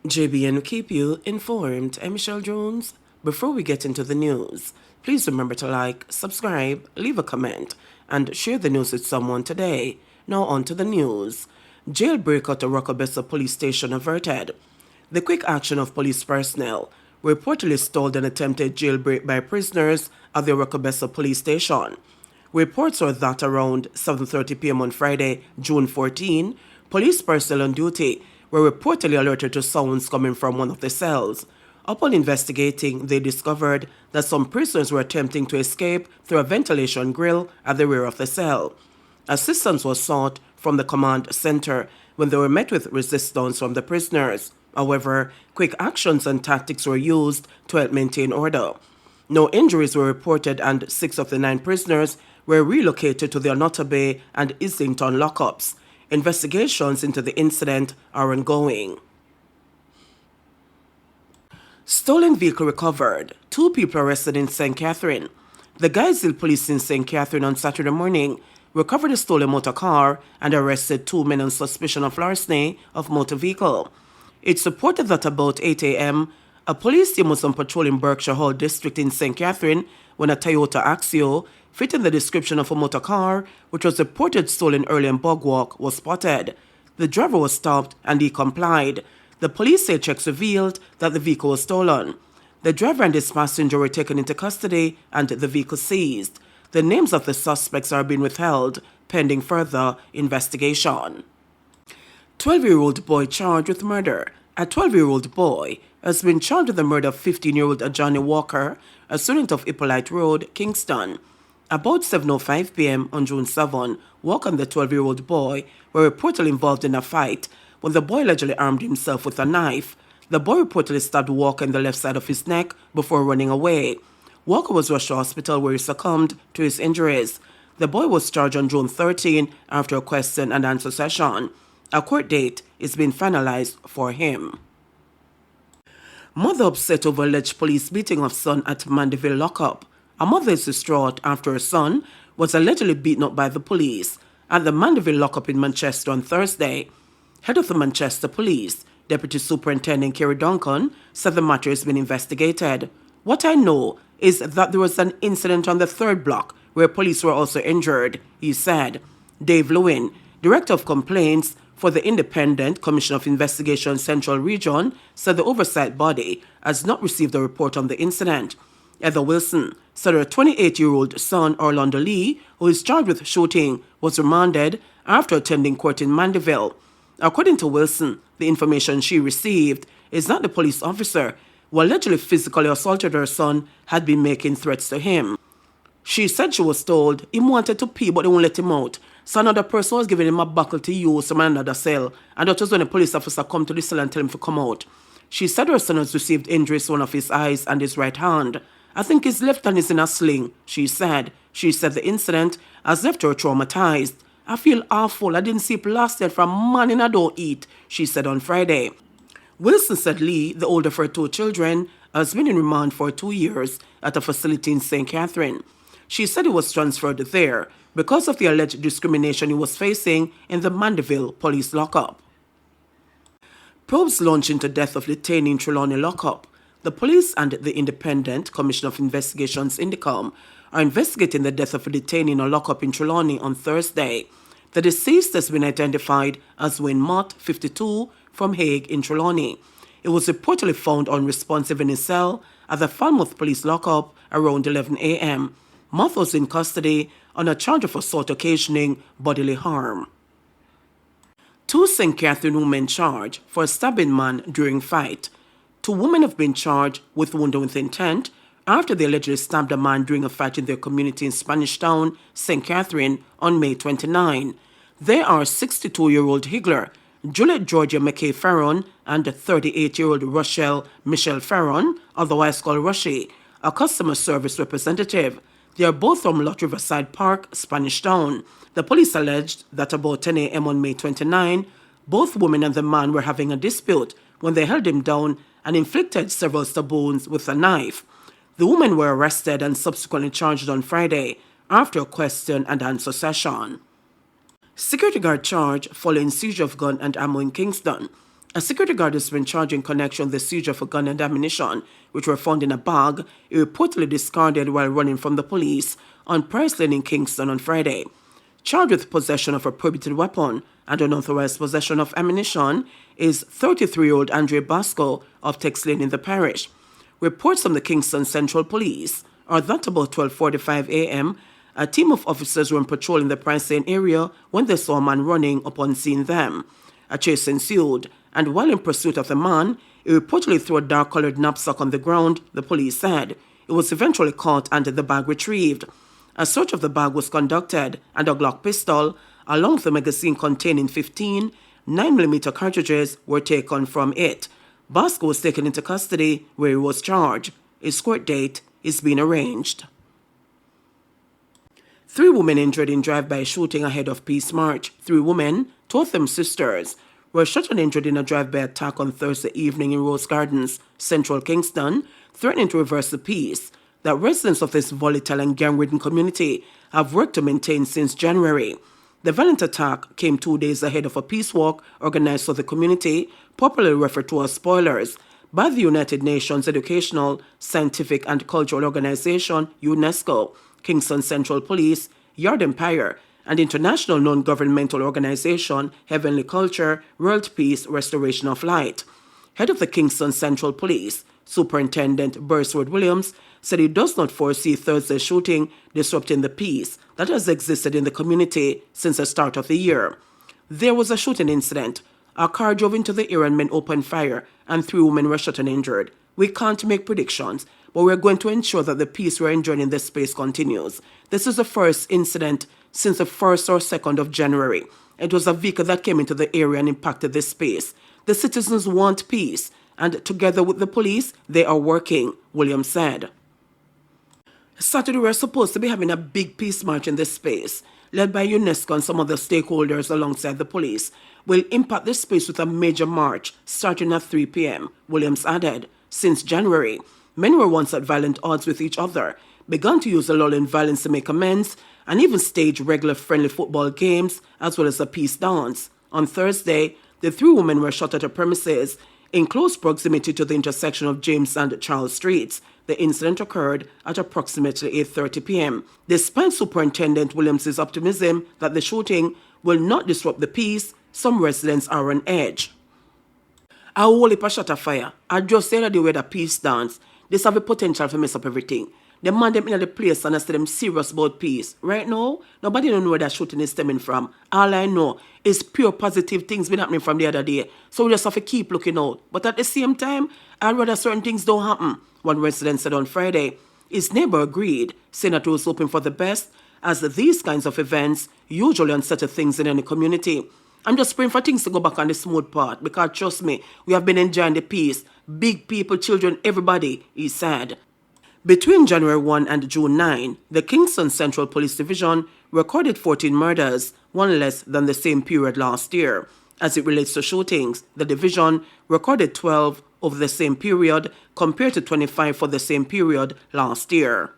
JBNN will keep you informed. I'm Michelle Jones. Before we get into the news, please remember to like, subscribe, leave a comment, and share the news with someone today. Now on to the news. Jailbreak at a Rockabessa police station averted. The quick action of police personnel reportedly stalled an attempted jailbreak by prisoners at the Rockabessa police station. Reports are that around 7:30 p.m. on Friday, June 14, police personnel on duty were reportedly alerted to sounds coming from one of the cells. Upon investigating, they discovered that some prisoners were attempting to escape through a ventilation grill at the rear of the cell. Assistance was sought from the command center when they were met with resistance from the prisoners. However, quick actions and tactics were used to help maintain order. No injuries were reported and 6 of the 9 prisoners were relocated to the Onotta Bay and Islington lockups. Investigations into the incident are ongoing. Stolen vehicle recovered. 2 people arrested in St. Catherine. The Gainesville police in St. Catherine on Saturday morning recovered a stolen motor car and arrested 2 men on suspicion of larceny of motor vehicle. It's reported that about 8 a.m., a police team was on patrol in Berkshire Hall district in St. Catherine when a Toyota Axio, fitting the description of a motor car, which was reported stolen early in Bogwalk, was spotted. The driver was stopped and he complied. The police say checks revealed that the vehicle was stolen. The driver and his passenger were taken into custody and the vehicle seized. The names of the suspects are being withheld pending further investigation. 12-year-old boy charged with murder. A 12-year-old boy has been charged with the murder of 15-year-old Johnny Walker, a student of Hippolyte Road, Kingston. About 7:05 p.m. on June 7, Walker and the 12-year-old boy were reportedly involved in a fight when the boy allegedly armed himself with a knife. The boy reportedly stabbed Walker in the left side of his neck before running away. Walker was rushed to hospital where he succumbed to his injuries. The boy was charged on June 13 after a question and answer session. A court date is being finalized for him. Mother upset over alleged police beating of son at Mandeville lockup. A mother is distraught after her son was allegedly beaten up by the police at the Mandeville lockup in Manchester on Thursday. Head of the Manchester Police, Deputy Superintendent Kerry Duncan, said the matter has been investigated. What I know is that there was an incident on the 3rd block where police were also injured, he said. Dave Lewin, Director of Complaints for the Independent Commission of Investigation Central Region, said the oversight body has not received a report on the incident. Heather Wilson said her 28-year-old son, Orlando Lee, who is charged with shooting, was remanded after attending court in Mandeville. According to Wilson, the information she received is that the police officer who allegedly physically assaulted her son had been making threats to him. She said she was told he wanted to pee but they won't let him out. So another person was giving him a buckle to use from another cell, and that was when a police officer come to the cell and tell him to come out. She said her son has received injuries to one of his eyes and his right hand. I think his left hand is in a sling, she said. She said the incident has left her traumatized. I feel awful. I didn't sleep last night from morning I don't eat, she said on Friday. Wilson said Lee, the older of her 2 children, has been in remand for 2 years at a facility in St. Catherine. She said he was transferred there because of the alleged discrimination he was facing in the Mandeville police lockup. Probes launch into death of detainee in Trelawney lockup. The police and the Independent Commission of Investigations Indicom are investigating the death of a detainee in a lockup in Trelawney on Thursday. The deceased has been identified as Wayne Mott, 52, from Hague in Trelawney. It was reportedly found unresponsive in his cell at the Falmouth police lockup around 11 a.m. Mott was in custody on a charge of assault occasioning bodily harm. 2 St. Catherine women charged for stabbing man during fight. 2 women have been charged with wounding with intent after they allegedly stabbed a man during a fight in their community in Spanish Town, St. Catherine, on May 29. They are 62-year-old Higler, Juliet Georgia McKay Farron, and 38-year-old Rochelle Michelle Farron, otherwise called Rushy, a customer service representative. They are both from Lot Riverside Park, Spanish Town. The police alleged that about 10 a.m. on May 29, both women and the man were having a dispute when they held him down and inflicted several stab wounds with a knife. The women were arrested and subsequently charged on Friday after a question and answer session. Security guard charged following seizure of gun and ammo in Kingston. A security guard has been charged in connection with the seizure of a gun and ammunition, which were found in a bag he reportedly discarded while running from the police on Price Lane in Kingston on Friday. Charged with possession of a prohibited weapon and unauthorized possession of ammunition is 33-year-old Andre Basco of Tex Lane in the parish. Reports from the Kingston Central Police are that about 12:45 a.m., a team of officers were on patrol in the Price Lane area when they saw a man running upon seeing them. A chase ensued, and while in pursuit of the man, he reportedly threw a dark-colored knapsack on the ground, the police said. It was eventually caught and the bag retrieved. A search of the bag was conducted, and a Glock pistol, along with a magazine containing 15 9mm cartridges, were taken from it. Basco was taken into custody, where he was charged. His court date is being arranged. 3 women injured in drive-by shooting ahead of Peace March. 3 women, 2 of them sisters, were shot and injured in a drive-by attack on Thursday evening in Rose Gardens, central Kingston, threatening to reverse the peace that residents of this volatile and gang-ridden community have worked to maintain since January. The violent attack came 2 days ahead of a peace walk organized for the community, popularly referred to as Spoilers, by the United Nations Educational, Scientific and Cultural Organization, UNESCO, Kingston Central Police, Yard Empire, and international non-governmental organization Heavenly Culture, World Peace, Restoration of Light. Head of the Kingston Central Police, Superintendent Burswood Williams, said he does not foresee Thursday's shooting disrupting the peace that has existed in the community since the start of the year. There was a shooting incident. A car drove into the area and men opened fire, and 3 women were shot and injured. We can't make predictions, but we're going to ensure that the peace we're enjoying in this space continues. This is the first incident since the 1st or 2nd of January. It was a vehicle that came into the area and impacted this space. The citizens want peace, and together with the police, they are working, Williams said. Saturday, we're supposed to be having a big peace march in this space, led by UNESCO and some other stakeholders alongside the police. Will impact this space with a major march starting at 3 p.m., Williams added. Since January, many were once at violent odds with each other, began to use the lull in violence to make amends, and even stage regular friendly football games as well as a peace dance. On Thursday, the 3 women were shot at a premises in close proximity to the intersection of James and Charles Streets. The incident occurred at approximately 8:30 p.m. Despite Superintendent Williams' optimism that the shooting will not disrupt the peace, some residents are on edge. A whole heap of shot of fire. I just said that they were the peace dance. This have the potential to mess up everything. The man them in the place and I say them serious about peace. Right now, nobody don't know where that shooting is stemming from. All I know is pure positive things been happening from the other day. So we just have to keep looking out. But at the same time, I'd rather certain things don't happen. One resident said on Friday. His neighbor agreed, saying that he was hoping for the best, as these kinds of events usually unsettle things in any community. I'm just praying for things to go back on the smooth path, because trust me, we have been enjoying the peace. Big people, children, everybody, he said. Between January 1 and June 9, the Kingston Central Police Division recorded 14 murders, 1 less than the same period last year. As it relates to shootings, the division recorded 12 over the same period compared to 25 for the same period last year.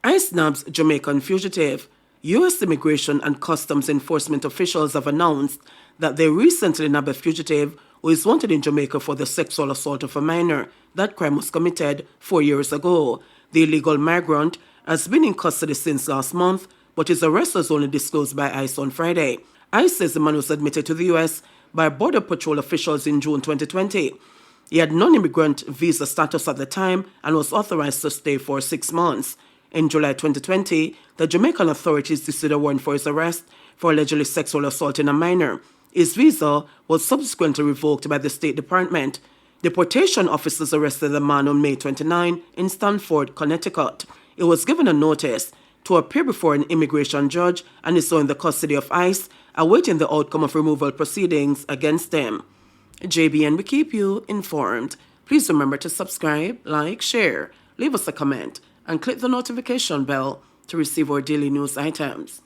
ICE nabs Jamaican fugitive. U.S. Immigration and Customs Enforcement officials have announced that they recently nabbed a fugitive who is wanted in Jamaica for the sexual assault of a minor. That crime was committed 4 years ago. The illegal migrant has been in custody since last month, but his arrest was only disclosed by ICE on Friday. ICE says the man was admitted to the U.S. by Border Patrol officials in June 2020. He had non-immigrant visa status at the time and was authorized to stay for 6 months. In July 2020, the Jamaican authorities issued a warrant for his arrest for allegedly sexual assaulting a minor. His visa was subsequently revoked by the State Department. Deportation officers arrested the man on May 29 in Stamford, Connecticut. He was given a notice to appear before an immigration judge and is now in the custody of ICE, awaiting the outcome of removal proceedings against him. JBN will keep you informed. Please remember to subscribe, like, share, leave us a comment, and click the notification bell to receive our daily news items.